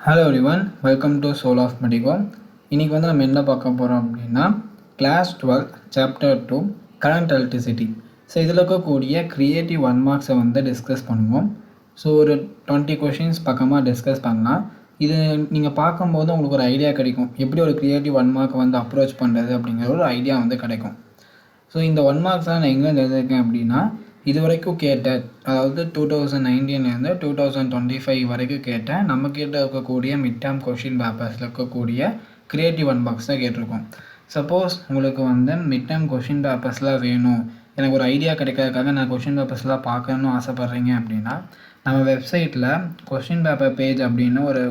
Hello everyone, welcome to Soul of Medico. இன்றைக்கி வந்து நம்ம என்ன பார்க்க போகிறோம் அப்படின்னா class 12 chapter 2 current electricity. So இதில் இருக்கக்கூடிய க்ரியேட்டிவ் 1 மார்க்ஸை வந்து டிஸ்கஸ் பண்ணுவோம். ஸோ ஒரு 20 கொஷின்ஸ் பக்கமாக டிஸ்கஸ் பண்ணலாம். இது நீங்கள் பார்க்கும்போது உங்களுக்கு ஒரு ஐடியா கிடைக்கும், எப்படி ஒரு க்ரியேட்டிவ் 1 மார்க்கை வந்து அப்ரோச் பண்ணுறது அப்படிங்கிற ஒரு ஐடியா வந்து கிடைக்கும். ஸோ இந்த 1 மார்க்ஸாக நான் எங்கே எழுதியிருக்கேன் அப்படின்னா, இது வரைக்கும் கேட்ட, அதாவது 2019 2025 வரைக்கும் கேட்ட நம்ம கிட்ட இருக்கக்கூடிய மிட் டேர்ம் கொஷின் பேப்பர்ஸில் இருக்கக்கூடிய க்ரியேட்டிவ் 1 மார்க்ஸ் தான் கேட்டிருக்கோம். சப்போஸ் உங்களுக்கு வந்து மிட் டேர்ம் கொஷின் பேப்பர்ஸ்லாம் வேணும், எனக்கு ஒரு ஐடியா கிடைக்கிறதுக்காக நான் கொஷின் பேப்பர்ஸ்லாம் பார்க்கணுன்னு ஆசைப்பட்றீங்க அப்படின்னா, நம்ம வெப்சைட்டில் கொஷின் பேப்பர் பேஜ் அப்படின்னு ஒரு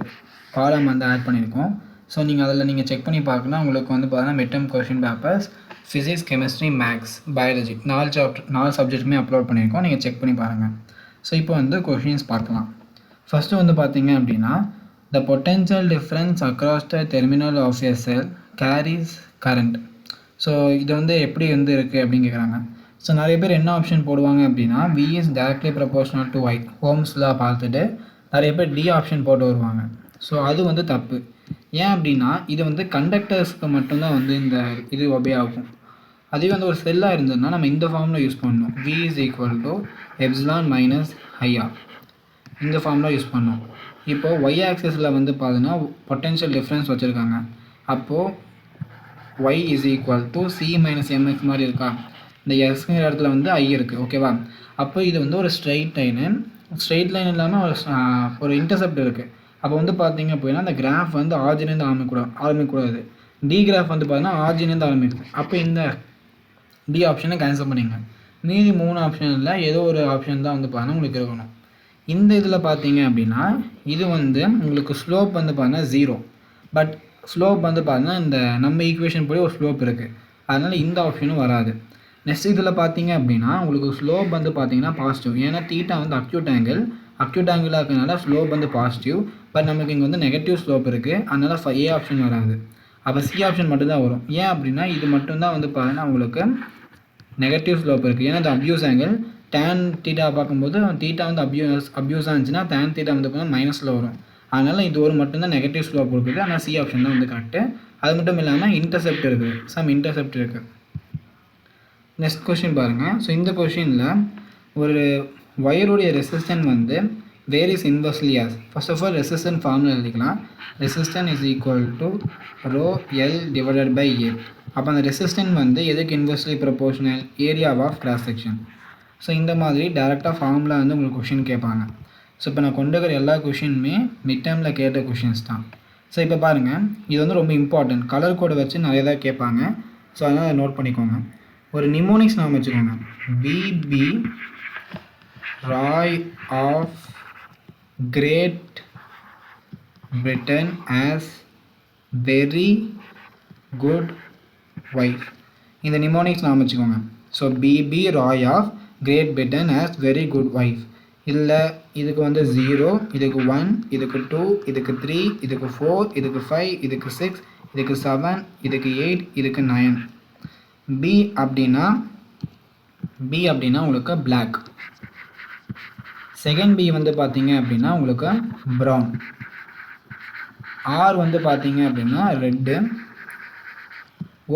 காலம் வந்து ஆட் பண்ணியிருக்கோம். ஸோ நீங்கள் அதில் செக் பண்ணி பார்க்கணும். உங்களுக்கு வந்து பார்த்தீங்கன்னா mid term question papers physics, chemistry, maths, biology 4 சப்ஜெக்ட்டுமே அப்லோட் பண்ணியிருக்கோம். நீங்கள் செக் பண்ணி பாருங்கள். ஸோ இப்போ வந்து கொஷின்ஸ் பார்க்கலாம். ஃபஸ்ட்டு வந்து பார்த்தீங்க அப்படின்னா, the potential difference across the terminal of a cell carries current. So இது வந்து எப்படி வந்து இருக்குது அப்படின்னு கேட்குறாங்க. ஸோ நிறைய பேர் என்ன ஆப்ஷன் போடுவாங்க அப்படின்னா, V is directly proportional to I, ஹோம்ஸ்லாம் பார்த்துட்டு நிறைய பேர் D ஆப்ஷன் போட்டு வருவாங்க. ஸோ அது வந்து தப்பு. ஏன் அப்படின்னா, இது வந்து கண்டக்டர்ஸ்க்கு மட்டும்தான் வந்து இந்த இது ஒபே ஆகும். அதுவே வந்து ஒரு செல்லாக இருந்ததுன்னா நம்ம இந்த ஃபார்மில் யூஸ் பண்ணணும். V is equal to epsilon minus IR, இந்த ஃபார்மில் யூஸ் பண்ணணும். இப்போது Y ஆக்சிஸில் வந்து பார்த்தீங்கன்னா பொட்டென்ஷியல் டிஃப்ரென்ஸ் வச்சுருக்காங்க. அப்போது Y is equal to C minus MX மாதிரி இருக்கா, இந்த எக்ஸுங்கிற இடத்துல வந்து I இருக்குது. ஓகேவா? அப்போ இது வந்து ஒரு ஸ்ட்ரெயிட் லைன் இல்லாமல் ஒரு இன்டர்செப்ட் இருக்குது. அப்போ வந்து பார்த்தீங்க அப்படின்னா அந்த கிராஃப் வந்து ஆரிஜின்லேருந்து ஆரம்பிக்கக்கூடாது. டி கிராஃப் வந்து பார்த்தீங்கன்னா ஆரிஜின்லேருந்து ஆரம்பிக்கும். அப்போ இந்த டி ஆப்ஷனை கேன்சல் பண்ணிங்க. மீதி 3 ஆப்ஷனில் ஏதோ ஒரு ஆப்ஷன் தான் வந்து பார்த்தீங்கன்னா உங்களுக்கு இருக்கணும். இந்த இதில் பார்த்தீங்க அப்படின்னா இது வந்து உங்களுக்கு ஸ்லோப் வந்து பார்த்தீங்கன்னா 0. பட் ஸ்லோப் வந்து பார்த்தீங்கன்னா இந்த நம்ம ஈக்குவேஷன் படி ஒரு ஸ்லோப் இருக்குது. அதனால் இந்த ஆப்ஷனும் வராது. நெக்ஸ்ட் இதில் பார்த்தீங்க அப்படின்னா உங்களுக்கு ஸ்லோப் வந்து பார்த்தீங்கன்னா பாசிட்டிவ். ஏன்னா தீட்டா வந்து அக்யூட் ஆங்கிளாக இருக்கிறதுனால ஸ்லோப் வந்து பாசிட்டிவ். பட் நமக்கு இங்கே வந்து நெகட்டிவ் ஸ்லோப் இருக்குது. அதனால் A ஆப்ஷன் வராது. அப்போ C ஆப்ஷன் மட்டும்தான் வரும். ஏன் அப்படின்னா இது மட்டும்தான் வந்து பார்த்தீங்கன்னா உங்களுக்கு நெகட்டிவ் ஸ்லோப் இருக்குது. ஏன்னா இது அப்யூஸ் ஆங்கிள். டேன் தீட்டா பார்க்கும்போது தீட்டா வந்து அப்யூஸாக இருந்துச்சுன்னா டேன் தீட்டா வந்து பார்த்தீங்கன்னா மைனஸில் வரும். அதனால் இது ஒரு மட்டும்தான் நெகட்டிவ் ஸ்லோப் இருக்குது. ஆனால் C ஆப்ஷன் தான் வந்து கரெக்டு. அது மட்டும் இல்லாமல் இன்டர்செப்ட் இருக்குது, இன்டர்செப்ட் இருக்குது. நெக்ஸ்ட் கொஷின் பாருங்கள். ஸோ இந்த கொஷினில் ஒரு ஒயருடைய ரெசிஸ்டன்ஸ் வந்து varies inversely as. First of all resistance formula எழுதிக்கலாம். Resistance is equal to rho L divided by A. அப்போ அந்த ரெசிஸ்டன்ஸ் வந்து எதுக்கு inversely proportional, area of cross section. So இந்த மாதிரி டேரெக்டாக ஃபார்முலா வந்து உங்களுக்கு கொஷின் கேட்பாங்க. ஸோ இப்போ நான் கொண்டு வர எல்லா கொஷினுமே மிட் டேர்மில் கேட்ட கொஷின்ஸ் தான். ஸோ இப்போ பாருங்கள், இது வந்து ரொம்ப இம்பார்ட்டன்ட். கலர் கோடை வச்சு நிறைய தான் கேட்பாங்க. ஸோ அதனால் அதை நோட் பண்ணிக்கோங்க. ஒரு நிமோனிக்ஸ் நாம் வச்சுக்கோங்க. BB Roy of Great Britain has very good wife. இந்த நிமோனிக்ஸ் நாம் வச்சுக்கோங்க. So BB Roy of Great Britain has very good wife. இல்லை இதுக்கு வந்து 0, இதுக்கு 1, இதுக்கு 2, இதுக்கு 3, இதுக்கு 4, இதுக்கு 5, இதுக்கு 6, இதுக்கு 7, இதுக்கு 8, இதுக்கு 9. B அப்படின்னா உங்களுக்கு பிளாக். செகண்ட் B வந்து பார்த்தீங்க அப்படின்னா உங்களுக்கு ப்ரௌன். R வந்து பார்த்தீங்க அப்படின்னா ரெட்டு.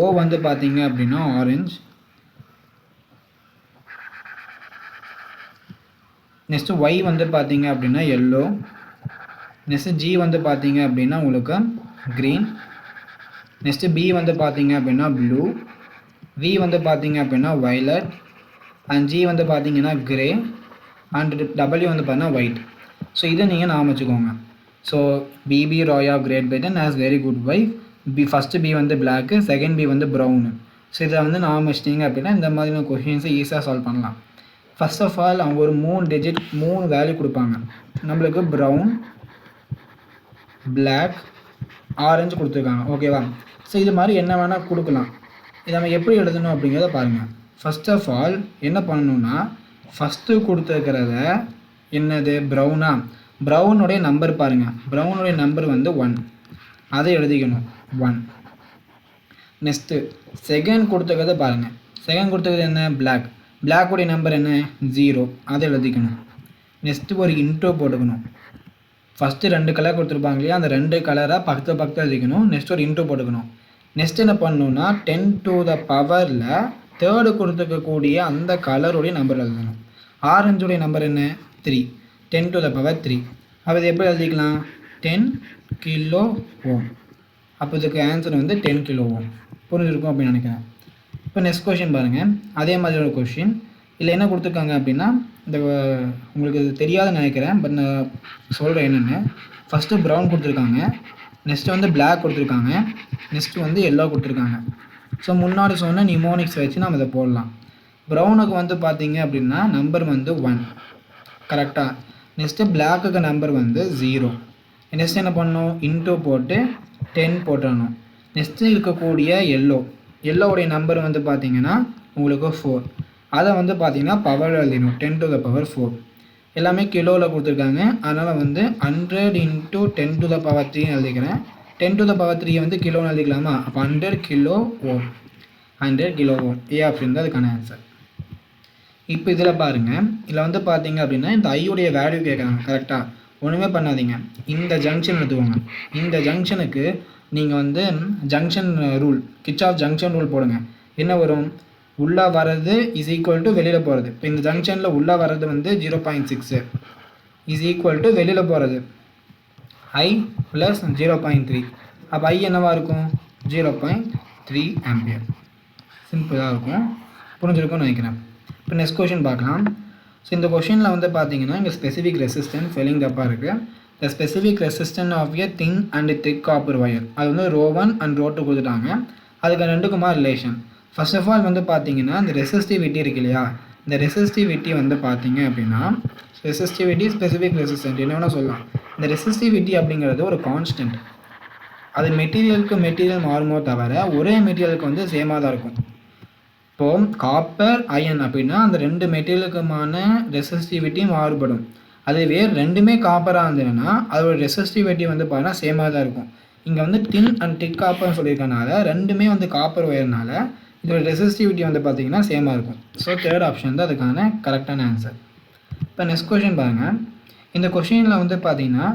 O வந்து பார்த்தீங்க அப்படின்னா ஆரஞ்சு. நெக்ஸ்ட்டு Y வந்து பார்த்தீங்க அப்படின்னா எல்லோ. நெக்ஸ்ட்டு G வந்து பார்த்தீங்க அப்படின்னா உங்களுக்கு க்ரீன். நெக்ஸ்ட்டு B வந்து பார்த்தீங்க அப்படின்னா ப்ளூ. V வந்து பார்த்தீங்க அப்படின்னா வயலட். அண்ட் G வந்து பார்த்தீங்கன்னா கிரே. அண்ட் W வந்து பார்த்தீங்கன்னா ஒயிட். ஸோ இதை நீங்கள் ஞாபகம் வச்சுக்கோங்க. So BB Roy of Great Britain has very good wife. First B வந்து பிளாக்கு, செகண்ட் B வந்து ப்ரௌனு. ஸோ இதை வந்து ஞாபகம் வச்சிட்டிங்க அப்படின்னா இந்த மாதிரியான கொஷின்ஸை ஈஸியாக சால்வ் பண்ணலாம். ஃபர்ஸ்ட் ஆஃப் ஆல் அவங்க ஒரு 3 வேல்யூ கொடுப்பாங்க. நம்மளுக்கு ப்ரௌன், பிளாக், ஆரஞ்சு கொடுத்துருக்காங்க. ஓகேவா? ஸோ இது மாதிரி என்ன வேணால் கொடுக்கலாம். இதை நம்ம எப்படி எழுதணும் அப்படிங்கிறத பாருங்கள். ஃபர்ஸ்ட் ஆஃப் ஆல் என்ன பண்ணணுன்னா, ஃபஸ்ட்டு கொடுத்துருக்கிறத என்னது ப்ரௌனா, ப்ரௌனுடைய நம்பர் பாருங்கள். ப்ரௌனுடைய நம்பர் வந்து 1, அதை எழுதிக்கணும் 1. நெக்ஸ்ட்டு செகண்ட் கொடுத்துருக்கிறத பாருங்கள். செகண்ட் கொடுத்துருக்கிறது என்ன, பிளாக்குடைய நம்பர் என்ன 0, அதை எழுதிக்கணும். நெக்ஸ்ட்டு ஒரு இன்ட்ரோ போட்டுக்கணும். ஃபஸ்ட்டு 2 கலர் கொடுத்துருப்பாங்க இல்லையா, அந்த 2 கலராக பக்கத்தில் எழுதிக்கணும். நெக்ஸ்ட் ஒரு இன்டூ போட்டுக்கணும். நெக்ஸ்ட் என்ன பண்ணணும்னா 10 to the பவரில் தேர்டு கொடுத்துருக்கக்கூடிய அந்த கலருடைய நம்பர் எழுதணும். ஆரஞ்சுடைய நம்பர் என்ன 3, 10 to the power 3. அப்போ இது எப்படி எழுதிக்கலாம் 10 கிலோ ஓம். அப்போ இதுக்கு ஆன்சர் வந்து 10 கிலோ ஓம். புரிஞ்சிருக்கும் அப்படின்னு நினைக்கிறேன். இப்போ நெக்ஸ்ட் கொஷின் பாருங்கள். அதே மாதிரி ஒரு கொஷின் இல்லை என்ன கொடுத்துருக்காங்க அப்படின்னா, இந்த உங்களுக்கு இது தெரியாதுன்னு நினைக்கிறேன், பட் நான் சொல்கிறேன் என்னென்னு. ஃபஸ்ட்டு ப்ரௌன் கொடுத்துருக்காங்க, நெக்ஸ்ட்டு வந்து பிளாக் கொடுத்துருக்காங்க, நெக்ஸ்ட்டு வந்து எல்லோ கொடுத்துருக்காங்க. ஸோ முன்னாடி சொன்ன நிமோனிக்ஸ் வச்சு நம்ம இதை போடலாம். ப்ரௌனுக்கு வந்து பார்த்தீங்க அப்படின்னா நம்பர் வந்து 1 கரெக்டாக. நெக்ஸ்ட்டு பிளாக்குக்கு நம்பர் வந்து 0. நெக்ஸ்ட் என்ன பண்ணணும் இன்டூ போட்டு 10 போட்டுடணும். நெக்ஸ்ட்டு இருக்கக்கூடிய எல்லோவுடைய நம்பர் வந்து பார்த்தீங்கன்னா உங்களுக்கு 4. அதை வந்து பார்த்தீங்கன்னா பவர் எழுதிடணும் 10 to the power 4. எல்லாமே கிலோவில் கொடுத்துருக்காங்க, அதனால் வந்து 100 into 10 to the power 3 எழுதிக்கிறேன். 10 to the power 3 வந்து கிலோன்னு எழுதிக்கலாமா? அப்போ 100 கிலோ ஓம், 100 கிலோ ஓம். ஏ அப்படின்னு தான் அதுக்கான ஆன்சர். இப்போ இதில் பாருங்கள், இதில் வந்து பார்த்தீங்க அப்படின்னா இந்த ஐயுடைய வேல்யூ கேட்குறாங்க கரெக்டாக. ஒன்றுமே பண்ணாதீங்க, இந்த ஜங்ஷன் எடுத்துக்கோங்க. இந்த ஜங்ஷனுக்கு நீங்கள் வந்து junction rule, Kirchhoff junction rule போடுங்க. என்ன வரும்? உள்ளே வர்றது இஸ் ஈக்குவல் டு வெளியில் போகிறது. இப்போ இந்த ஜங்ஷனில் உள்ளே வர்றது வந்து 0.6 இஸ் ஈக்குவல் டு வெளியில் போகிறது I ப்ளஸ் 0.3. அப்போ I என்னவாக இருக்கும் 0.3 ஆம்பியர். சிம்பிளாக இருக்கும், புரிஞ்சிருக்கும்னு நினைக்கிறேன். இப்போ நெக்ஸ்ட் கொஷின் பார்க்கலாம். ஸோ இந்த கொஷினில் வந்து பார்த்தீங்கன்னா இங்கே ஸ்பெசிஃபிக் ரெசிஸ்டன்ஸ் ஃபெல்லிங் தப்பாக இருக்குது. The specific resistance of a thin and thick copper wire, அது வந்து ρ1 அண்ட் ρ2 கொடுத்துட்டாங்க. அதுக்கு ரெண்டுக்குமா ரிலேஷன். ஃபர்ஸ்ட் ஆஃப் ஆல் வந்து பார்த்தீங்கன்னா இந்த ரெசிஸ்டிவிட்டி இருக்கு இல்லையா, இந்த ரெசிஸ்டிவிட்டி வந்து பார்த்தீங்க அப்படின்னா ரெசிஸ்டிவிட்டி ஸ்பெசிஃபிக் ரெசிஸ்டன்ட் என்ன வேணால் சொல்லலாம். இந்த ரெசிஸ்டிவிட்டி அப்படிங்கிறது ஒரு கான்ஸ்டன்ட். அது மெட்டீரியலுக்கு மெட்டீரியல் மாறுமோ தவிர ஒரே மெட்டீரியலுக்கு வந்து சேமாக தான் இருக்கும். இப்போது காப்பர் அயன் அப்படின்னா அந்த 2 மெட்டீரியலுக்குமான ரெசிஸ்டிவிட்டி மாறுபடும். அதுவே ரெண்டுமே காப்பராக இருந்ததுன்னா அதோட ரெசிஸ்டிவிட்டி வந்து பார்த்தீங்கன்னா சேமாக தான் இருக்கும். இங்கே வந்து டின் அண்ட் டிக் காப்பர்னு சொல்லியிருக்கனால ரெண்டுமே வந்து காப்பர் ஒயர்னால இதோட ரெசிஸ்டிவிட்டி வந்து பார்த்தீங்கன்னா சேமாக இருக்கும். ஸோ தேர்ட் ஆப்ஷன் தான் அதுக்கான கரெக்டான ஆன்சர். இப்போ நெக்ஸ்ட் கொஷின் பாருங்கள். இந்த கொஷினில் வந்து பார்த்தீங்கன்னா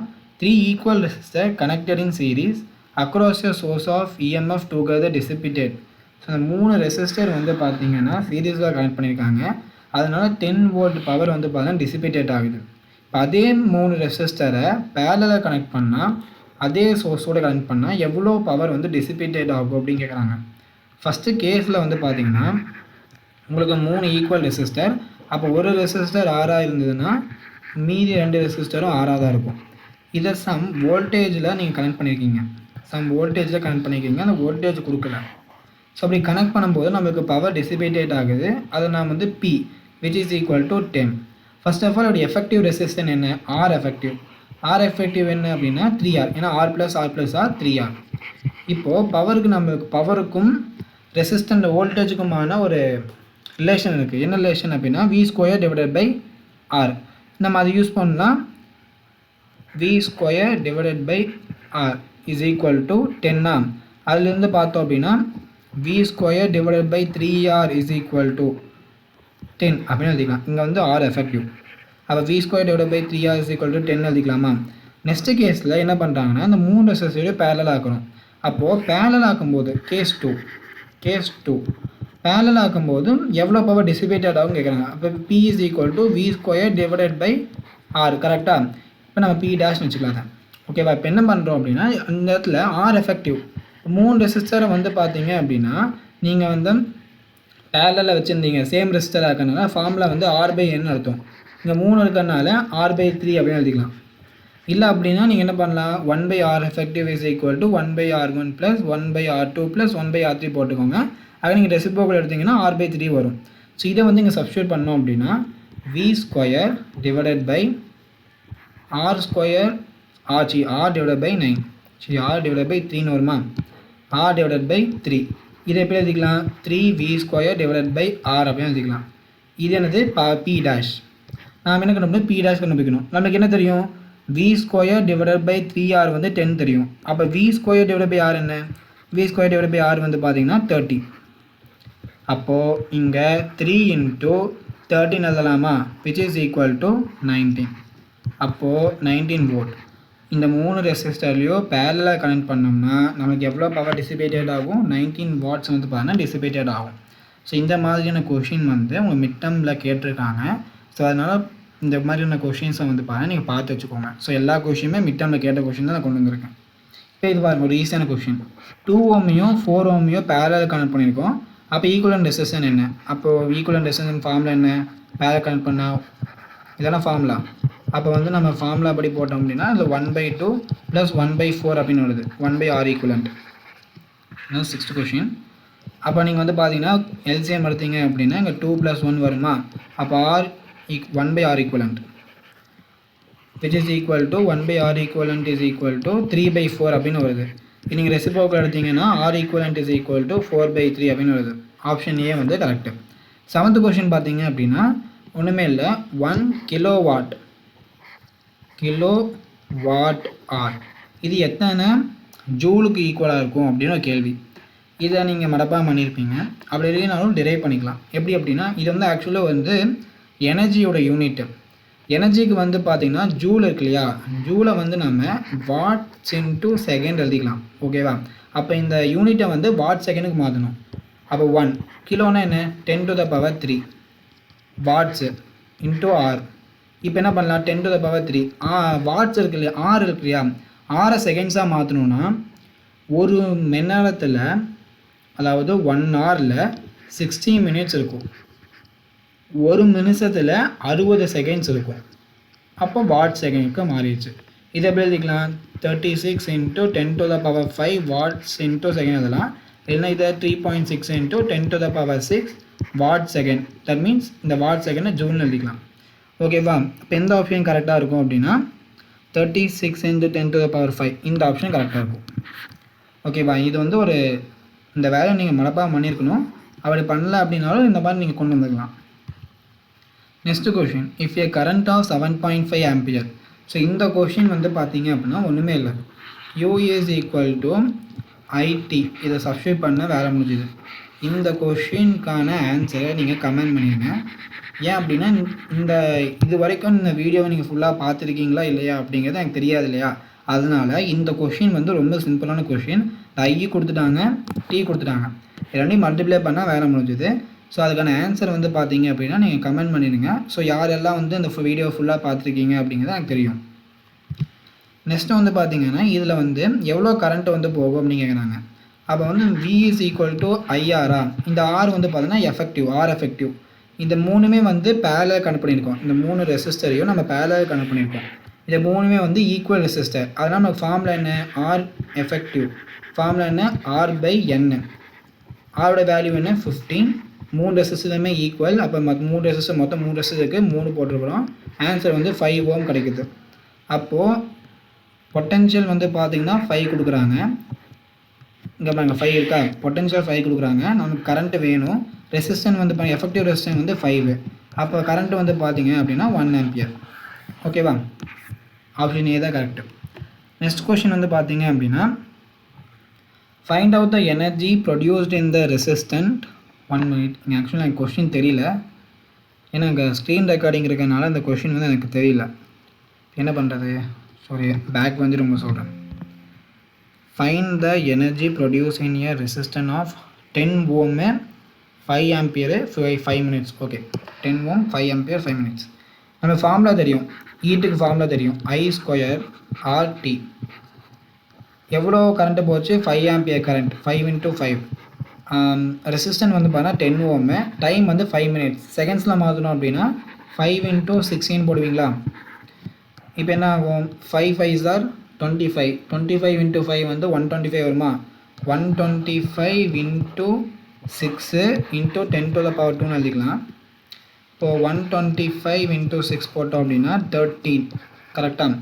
3 equal resistor connected in series across a source of EMF together dissipated. So அந்த 3 ரெசிஸ்டர் வந்து பார்த்தீங்கன்னா சீரீஸாக கனெக்ட் பண்ணியிருக்காங்க. அதனால் 10 வோல்ட் பவர் வந்து பார்த்தீங்கன்னா டிசிபிட்டேட் ஆகுது. இப்போ அதே 3 ரெசிஸ்டரை பேரலாக கனெக்ட் பண்ணால், அதே சோர்ஸோடு கனெக்ட் பண்ணால் எவ்வளோ பவர் வந்து டிசிபிட்டேட் ஆகும் அப்படின்னு கேட்குறாங்க. ஃபஸ்ட்டு கேஸில் வந்து பார்த்தீங்கன்னா உங்களுக்கு 3 ஈக்குவல் ரெசிஸ்டர். அப்போ ஒரு ரெசிஸ்டர் ஆறாக இருந்ததுன்னா மீதி 2 ரெசிஸ்டரும் ஆறாக தான் இருக்கும். இதை சம் வோல்டேஜில் நீங்கள் கனெக்ட் பண்ணியிருக்கீங்க, அந்த வோல்டேஜ் கொடுக்கல. ஸோ அப்படி கனெக்ட் பண்ணும்போது நம்மளுக்கு பவர் டிசிபேட்டேட் ஆகுது. அதை நான் வந்து P which is equal to 10. First of all அப்படி எஃபெக்டிவ் ரெசிஸ்டன்ஸ் என்ன? ஆர் எஃபெக்டிவ் என்ன அப்படின்னா 3R. ஏன்னா R + R + R 3R. இப்போது பவருக்கும் ரெசிஸ்டன்ட் வோல்டேஜுக்குமான ஒரு ரிலேஷன் இருக்குது. என்ன ரிலேஷன் அப்படின்னா V² / R. நம்ம அதை யூஸ் பண்ணால் V² / R is equal to 10. அதுலேருந்து பார்த்தோம் அப்படின்னா V² / 3R is equal to 10 அப்படின்னு எழுதிக்கலாம். இங்கே வந்து R எஃபெக்டிவ். அப்போ V² / 3R is equal to 10 எழுதிக்கலாமா? Next கேஸில் என்ன பண்ணுறாங்கன்னா இந்த 3 ரெசிஸ்டரையும் பேரலல் ஆக்கணும். அப்போது பேரலல் ஆக்கும்போது கேஸ் 2 பேரலல் ஆக்கும்போது எவ்வளோ பவர் டிசிபேட்டட் ஆகும் கேட்குறாங்க. அப்போ P is equal to V² / R கரெக்டாக. இப்போ நம்ம P' வச்சுக்கலாம் தான். ஓகேவா? இப்போ என்ன பண்ணுறோம் அப்படின்னா இந்த இடத்துல R எஃபெக்டிவ் 3 ரெசிஸ்டரை வந்து பார்த்தீங்க அப்படின்னா நீங்கள் வந்து பேரலில் வச்சுருந்தீங்க, சேம் ரெசிஸ்டர் ஆக்கிறனால ஃபார்முலா வந்து R/N அர்த்தம். இங்கே 3 இருக்கிறனால R/3 அப்படின்னு எழுதிக்கலாம். இல்லை அப்படின்னா நீங்கள் என்ன பண்ணலாம், 1/R effective is equal to 1/R1 + 1/R2 + 1/R3 போட்டுக்கோங்க. அதை நீங்கள் ரெசிப்ரோக்கல் எடுத்திங்கன்னா R/3 வரும். ஸோ இதை வந்து இங்கே சப்ஸ்டியூட் பண்ணோம் அப்படின்னா V² / R² R/9 R/3 வருமா? R/3 இதை எப்படி எழுதிக்கலாம்? 3V² / R அப்படின்னு எழுதிக்கலாம். இது என்னது? P'. நாம் என்ன கண்டுபிடிக்கணும்? P' கண்டுபிடிக்கணும். நம்மளுக்கு என்ன தெரியும்? V² / 3R வந்து 10 தெரியும். அப்போ V² / R என்ன? V² / R வந்து பார்த்தீங்கன்னா 30. அப்போது இங்கே 3 × 13 எழுதலாமா? which is equal to 19. அப்போது 19 வோல்ட். இந்த 3 ரெசிஸ்டர்லையும் பேரலாக கனெக்ட் பண்ணோம்னா நமக்கு எவ்வளோ பவர் டிசிபேட்டட் ஆகும், 19 வாட்ஸ் வந்து பார்த்தீங்கன்னா டிசிபேட்டட் ஆகும். ஸோ இந்த மாதிரியான கொஷின் வந்து உங்கள் மிட் டேர்மில் கேட்டிருக்காங்க. ஸோ அதனால் இந்த மாதிரியான கொஷின்ஸை வந்து பாருங்கள், நீங்கள் பார்த்து வச்சுக்கோங்க. ஸோ எல்லா கொஷினுமே மிட் டேர்மில் கேட்ட கொஷின் தான் நான் கொண்டு வந்திருக்கேன். இப்போ இது பாருங்கள், ஒரு ஈஸியான கொஷின். 2 ஓமையும் 4 ஓமையும் பேரலாக கனெக்ட் பண்ணியிருக்கோம். அப்போ ஈக்குவலன்ட் ரெசிஸ்டன்ஸ் என்ன? அப்போது ஈக்குவலன்ட் ரெசிஸ்டன்ஸ் ஃபார்முலா என்ன? பேரலாக கனெக்ட் பண்ணால் இதெல்லாம் ஃபார்முலா. அப்போ வந்து நம்ம ஃபார்முலா படி போட்டோம் அப்படின்னா அதில் 1/2 + 1/4 அப்படின்னு வருது. 1/R equivalent. 6th question. அப்போ நீங்கள் வந்து பார்த்தீங்கன்னா எல்சிஎம் எடுத்தீங்க அப்படின்னா இங்கே 2 + 1 வருமா? அப்போ R 1/R equivalent which is equal to 1/R equivalent is equal to 3/4 அப்படின்னு வருது. நீங்கள் ரெசிப்ரோக்கல் எடுத்தீங்கன்னா R equivalent is equal to 4/3 அப்படின்னு வருது. ஆப்ஷன் ஏ வந்து கரெக்டு. 7th கொஷின் பார்த்தீங்க அப்படின்னா ஒன்றுமே இல்லை, 1 கிலோவாட் ஆர் இது எத்தனை ஜூலுக்கு ஈக்குவலாக இருக்கும் அப்படின்னு ஒரு கேள்வி. இதை நீங்கள் மடப்பாக பண்ணியிருப்பீங்க. அப்படி இல்லைனாலும் டிரைவ் பண்ணிக்கலாம். எப்படி அப்படின்னா இது வந்து ஆக்சுவலாக வந்து எனர்ஜியோட யூனிட்டு. எனர்ஜிக்கு வந்து பார்த்திங்கன்னா ஜூல் இருக்கு இல்லையா, ஜூலை வந்து நம்ம வாட்ஸ் இன்ட்டு செகண்ட் எழுதிக்கலாம். ஓகேவா? அப்போ இந்த யூனிட்டை வந்து வாட் செகண்டுக்கு மாற்றணும். அப்போ 1 கிலோனா என்ன? 10⁻³ வாட்ஸு இன்ட்டு ஆர். இப்போ என்ன பண்ணலாம்? 10⁻³ வாட்ஸ் இருக்கு இல்லையா, ஆர் இருக்கு இல்லையா, 6 செகண்ட்ஸாக மாற்றணுன்னா ஒரு மணி நேரத்தில், அதாவது 1 ஹவரில் 60 மினிட்ஸ் இருக்கும். ஒரு நிமிஷத்தில் 60 செகண்ட்ஸ் இருக்கும். அப்போ வாட் செகண்டுக்கு மாறிடுச்சு. இதை எப்படி எழுதிக்கலாம்? 36 × 10⁵ வாட்ஸ் இன்ட்டு செகண்ட் எழுதலாம். இல்லைன்னா இதை 3.6 × 10⁶ வாட் செகண்ட். தட் மீன்ஸ் இந்த வாட் செகண்டை ஜூல்னு எழுதிக்கலாம். ஓகேவா? இப்போ எந்த ஆப்ஷன் கரெக்டாக இருக்கும் அப்படின்னா 36 × 10⁵ இந்த ஆப்ஷன் கரெக்டாக இருக்கும். ஓகேவா? இது வந்து ஒரு இந்த வேலையை நீங்கள் மனப்பாக பண்ணியிருக்கணும். அப்படி பண்ணல அப்படின்னாலும் இந்த மாதிரி நீங்கள் கொண்டு வந்துக்கலாம். Next question, if A current off 7.5 ampere. So இந்த கொஷின் வந்து பார்த்தீங்க அப்படின்னா ஒன்றுமே இல்லை, U is equal to IT. இதை சப்ஸ்டியூட் பண்ண வேலை முடிஞ்சுது. இந்த கொஷினுக்கான ஆன்சரை நீங்கள் கமெண்ட் பண்ணிடுங்க. ஏன் அப்படின்னா இந்த இது வரைக்கும் இந்த வீடியோவை நீங்கள் ஃபுல்லாக பார்த்துருக்கீங்களா இல்லையா அப்படிங்கிறது எனக்கு தெரியாது இல்லையா. அதனால் இந்த கொஷின் வந்து ரொம்ப சிம்பிளான கொஷின். ஐ கொடுத்துட்டாங்க, டி கொடுத்துட்டாங்க, ரெண்டையும் மல்டிப்ளை பண்ணால் வேலை முடிஞ்சுது. ஸோ அதுக்கான ஆன்சர் வந்து பார்த்தீங்க அப்படின்னா நீங்கள் கமெண்ட் பண்ணிடுங்க. ஸோ யாரெல்லாம் வந்து இந்த வீடியோ ஃபுல்லாக பார்த்துருக்கீங்க அப்படிங்கிறது எனக்கு தெரியும். நெக்ஸ்ட்டு வந்து பார்த்தீங்கன்னா இதில் வந்து எவ்வளோ கரண்ட்டு வந்து போகும் அப்படின்னு கேட்குறாங்க. அப்போ வந்து V is equal to IR. இந்த ஆர் வந்து பார்த்தீங்கன்னா எஃபெக்டிவ், ஆர் எஃபெக்டிவ். இந்த மூணுமே வந்து பேரலல் கனெக்ட் பண்ணியிருக்கோம். இந்த 3 ரெசிஸ்டரையும் நம்ம பேரலல் கனெக்ட் பண்ணியிருக்கோம். இந்த மூணுமே வந்து ஈக்குவல் ரெசிஸ்டர். அதனால் நமக்கு ஃபார்முலா என்ன? R effective. ஃபார்முலா என்ன? R/N. ஆரோட வேல்யூ என்ன? 15. 3 ரெசிஸ்டருமே ஈக்குவல். அப்போ 3 ரெசிஸ்டர், மொத்தம் 3 ரெசிஸ்டருக்கு 3 போட்டுருக்குறோம். ஆன்சர் வந்து 5 ஓம் கிடைக்குது. அப்போது பொட்டென்ஷியல் வந்து பார்த்திங்கன்னா 5 கொடுக்குறாங்க. இங்கே பாருங்க 5 இருக்கா, பொட்டென்ஷியல் 5 கொடுக்குறாங்க. நமக்கு கரண்ட்டு வேணும். ரெசிஸ்டன்ஸ் வந்து பாருங்கள், எஃபெக்டிவ் ரெசிஸ்டன்ஸ் வந்து 5. அப்போ கரண்ட்டு வந்து பார்த்தீங்க அப்படின்னா 1 ஆம்பியர். ஓகேவா? ஆப்ஷன் ஏ தான் கரெக்டு. நெக்ஸ்ட் கொஷின் வந்து பார்த்தீங்க அப்படின்னா find out the energy produced in the resistant 1 minute. இங்கே ஆக்சுவலாக எனக்கு கொஷின் தெரியல, ஏன்னா இங்கே ஸ்க்ரீன் ரெக்கார்டிங் இருக்கிறதுனால இந்த கொஷின் வந்து எனக்கு தெரியல. என்ன பண்ணுறது? சாரி, பேக் வந்து ரொம்ப சொல்கிறேன். Find the energy produce in a resistant of 10 ohm 5 ampere 5 minutes. Okay, 10 ohm 5 ampere 5 minutes. நம்ம ஃபார்முலா தெரியும், ஈட்டுக்கு ஃபார்முலா தெரியும், I² RT. எவ்வளோ கரண்ட்டு போச்சு? 5 ஆம்பியர் கரண்ட், 5 × 5. ரெசிஸ்டன்ட் வந்து பார்த்தீங்கன்னா 10 ohm, டைம் வந்து 5 minutes. செகண்ட்ஸில் மாற்றணும் அப்படின்னா 5 × 16 போடுவீங்களா? இப்போ என்ன ஆகும்? 5 5s are 25. 25 × 5 வந்து 125 வருமா? 125 × 6 × 10⁻²ன்னு எழுதிக்கலாம். இப்போது 125 × 6 போட்டோம் அப்படின்னா 13. கரெக்டாக?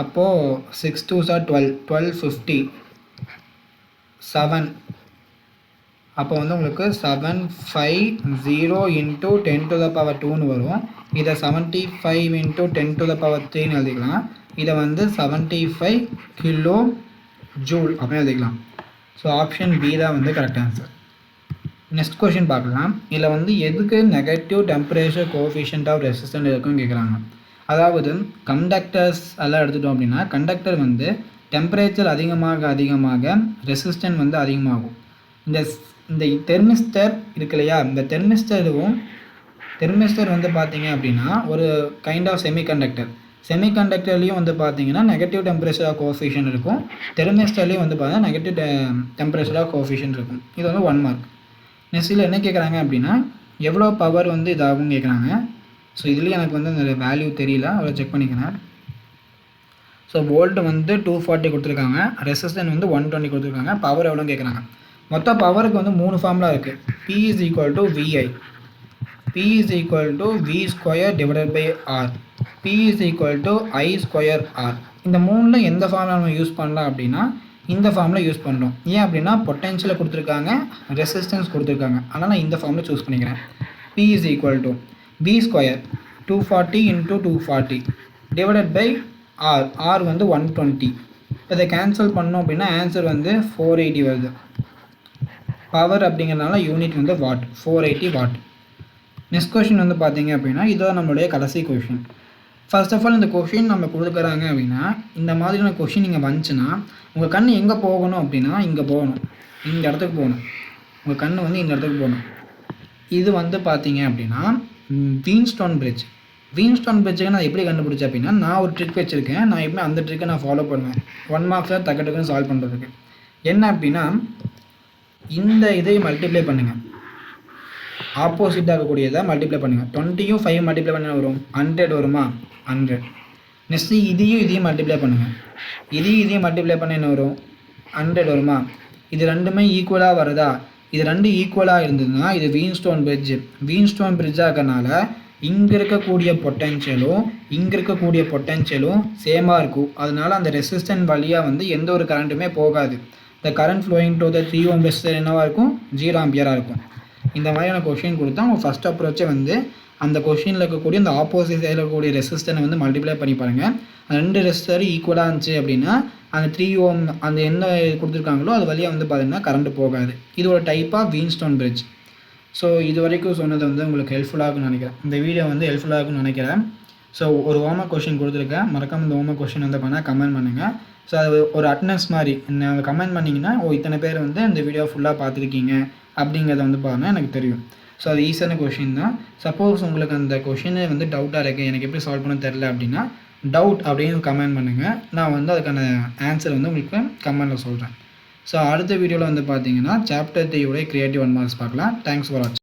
அப்போது 6 2s are 12. 1250 7. அப்போ வந்து உங்களுக்கு 750 × 10⁻²ன்னு வரும். இதை 75 × 10⁻³ எழுதிக்கலாம். இதை வந்து 75 கிலோ ஜூல் அப்படின்னு எழுதிக்கலாம். ஸோ ஆப்ஷன் பி தான் வந்து கரெக்ட் ஆன்சர். நெக்ஸ்ட் கொஷின் பார்க்கலாம். இதில் வந்து எதுக்கு negative temperature coefficient of resistant இருக்குன்னு கேட்குறாங்க. அதாவது கண்டக்டர்ஸ் எல்லாம் எடுத்துட்டோம் அப்படின்னா கண்டக்டர் வந்து டெம்பரேச்சர் அதிகமாக ரெசிஸ்டன்ஸ் வந்து அதிகமாகும். இந்த தெர்மிஸ்டர் இருக்கு இல்லையா, இந்த தெர்மிஸ்டர் வந்து பார்த்தீங்க அப்படின்னா ஒரு கைண்ட் ஆஃப் செமிகண்டக்டர்லேயும் வந்து பார்த்தீங்கன்னா நெகட்டிவ் டெம்பரேச்சர் ஆஃப் கோஎஃபிஷியன்ட் இருக்கும். தெர்மிஸ்டர்லேயும் வந்து பார்த்தீங்கன்னா நெகட்டிவ் டெம்பரேச்சர் ஆஃப் கோஎஃபிஷியன்ட் இருக்கும். இது வந்து 1 மார்க். நெக்ஸ்ட்டில் என்ன கேட்குறாங்க அப்படின்னா எவ்வளோ பவர் வந்து இதாகும் கேட்குறாங்க. ஸோ இதுலேயும் எனக்கு வந்து அந்த வேல்யூ தெரியல, அவ்வளோ செக் பண்ணிக்கிறேன். ஸோ வோல்ட் வந்து 240 கொடுத்துருக்காங்க, ரெசிஸ்டன்ஸ் வந்து 120 கொடுத்துருக்காங்க. பவர் எவ்வளோன்னு கேட்குறாங்க. மொத்த பவருக்கு வந்து 3 ஃபார்முலா இருக்குது. P is equal to VI, P is equal to V square divided by R, P is equal to I square R. இந்த மூணில் எந்த ஃபார்முலா நம்ம யூஸ் பண்ணலாம் அப்படின்னா இந்த ஃபார்முலா யூஸ் பண்ணுறோம். ஏன் அப்படின்னா பொட்டென்ஷியலை கொடுத்துருக்காங்க, ரெசிஸ்டன்ஸ் கொடுத்துருக்காங்க, அதனால் நான் இந்த ஃபார்முலா சூஸ் பண்ணிக்கிறேன். P is equal to V square 240 into 240 divided by R, R வந்து 120. இதை கேன்சல் பண்ணோம் அப்படின்னா ஆன்சர் வந்து 480 வருது. பவர் அப்படிங்கிறதுனால யூனிட் வந்து வாட், 480 வாட். நெக்ஸ்ட் கொஷின் வந்து பார்த்தீங்க அப்படின்னா இதுதான் நம்மளுடைய கடைசி கொஷின். ஃபர்ஸ்ட் ஆஃப் ஆல் இந்த கொஷின் நம்ம கொடுக்குறாங்க அப்படின்னா இந்த மாதிரியான கொஷின் நீங்கள் வந்துச்சுன்னா உங்கள் கண் எங்கே போகணும் அப்படின்னா இங்கே போகணும், இந்த இடத்துக்கு போகணும். உங்கள் கண் வந்து இந்த இடத்துக்கு போகணும். இது வந்து பார்த்தீங்க அப்படின்னா வீன்ஸ்டோன் பிரிட்ஜுக்கு நான் எப்படி கண்டுபிடிச்சேன் அப்படின்னா நான் ஒரு ட்ரிக் வச்சுருக்கேன். நான் எப்பவுமே அந்த ட்ரிக்கை நான் ஃபாலோ பண்ணுவேன் 1 மார்க்ஸில் டக்குன்னு சால்வ் பண்ணுறதுக்கு. என்ன அப்படின்னா இந்த இதை மல்டிப்ளை பண்ணுங்கள், ஆப்போசிட்டாக இருக்கக்கூடியதை மல்டிப்ளை பண்ணுங்கள். 20யும் 5 மல்டிப்ளை பண்ண வரும் 100 வருமா, 100. நெக்ஸ்ட்டு இதையும் மல்டிப்ளை பண்ணுங்கள், இதையும் மல்டிப்ளை பண்ண என்ன வரும், 100 வருமா. இது ரெண்டுமே ஈக்குவலாக வருதா, இது ரெண்டு ஈக்குவலாக இருந்ததுன்னா இது வீன்ஸ்டோன் பிரிட்ஜாக இருக்கனால இங்கே இருக்கக்கூடிய பொட்டென்ஷியலும் சேமாக இருக்கும். அதனால அந்த ரெசிஸ்டன்ஸ் வழியாக வந்து எந்த ஒரு கரண்ட்டுமே போகாது. The current flowing to the 3 ohm resistor என்னவாக இருக்கும், 0 ஆம்பியராக இருக்கும். இந்த மாதிரியான கொஷின் கொடுத்தா அவங்க ஃபஸ்ட் அப்ரோச்சே வந்து அந்த கொஷினில் இருக்கக்கூடிய அந்த ஆப்போசிட் சைடில் இருக்கக்கூடிய ரெசிஸ்டனை வந்து மல்டிப்ளை பண்ணி பாருங்கள். அந்த 2 ரெசிஸ்டர் ஈக்குவலாக இருந்துச்சு அப்படின்னா அந்த 3 ohm அந்த என்ன கொடுத்துருக்காங்களோ அது வழியாக வந்து பார்த்தீங்கன்னா கரண்ட்டு போகாது. இது ஒரு டைப் ஆஃப் வீன்ஸ்டோன் பிரிட்ஜ். ஸோ இது வரைக்கும் சொன்னது வந்து உங்களுக்கு ஹெல்ப்ஃபுல்லாக இருக்கும்னு நினைக்கிறேன். இந்த வீடியோ வந்து ஹெல்ப்ஃபுல்லாக இருக்கும்னு நினைக்கிறேன். ஸோ ஒரு ஹோம்ஒர்க் கொஷின் கொடுத்துருக்கேன், மறக்காமல் இந்த ஹோம்ஒர்க் கொஷின் வந்து பண்ணால் கமெண்ட் பண்ணுங்கள். ஸோ அது ஒரு அட்டனன்ஸ் மாதிரி நீங்கள் கமெண்ட் பண்ணிங்கன்னா இத்தனை பேர் வந்து இந்த வீடியோ ஃபுல்லாக பார்த்துருக்கீங்க அப்படிங்கிறத வந்து பாருங்கள், எனக்கு தெரியும். ஸோ அது ஈஸியான கொஷின் தான். சப்போஸ் உங்களுக்கு அந்த கொஷினே வந்து டவுட்டாக இருக்குது, எனக்கு எப்படி சால்வ் பண்ண தெரில அப்படின்னா டவுட் அப்படின்னு கமெண்ட் பண்ணுங்கள். நான் வந்து அதுக்கான ஆன்சர் வந்து உங்களுக்கு கமெண்டில் சொல்கிறேன். ஸோ அடுத்த வீடியோவில் வந்து பார்த்தீங்கன்னா சாப்டர் 3 கிரியேட்டிவ் 1 மார்க்ஸ் பார்க்கலாம். தேங்க்ஸ் ஃபார் வாட்சிங்.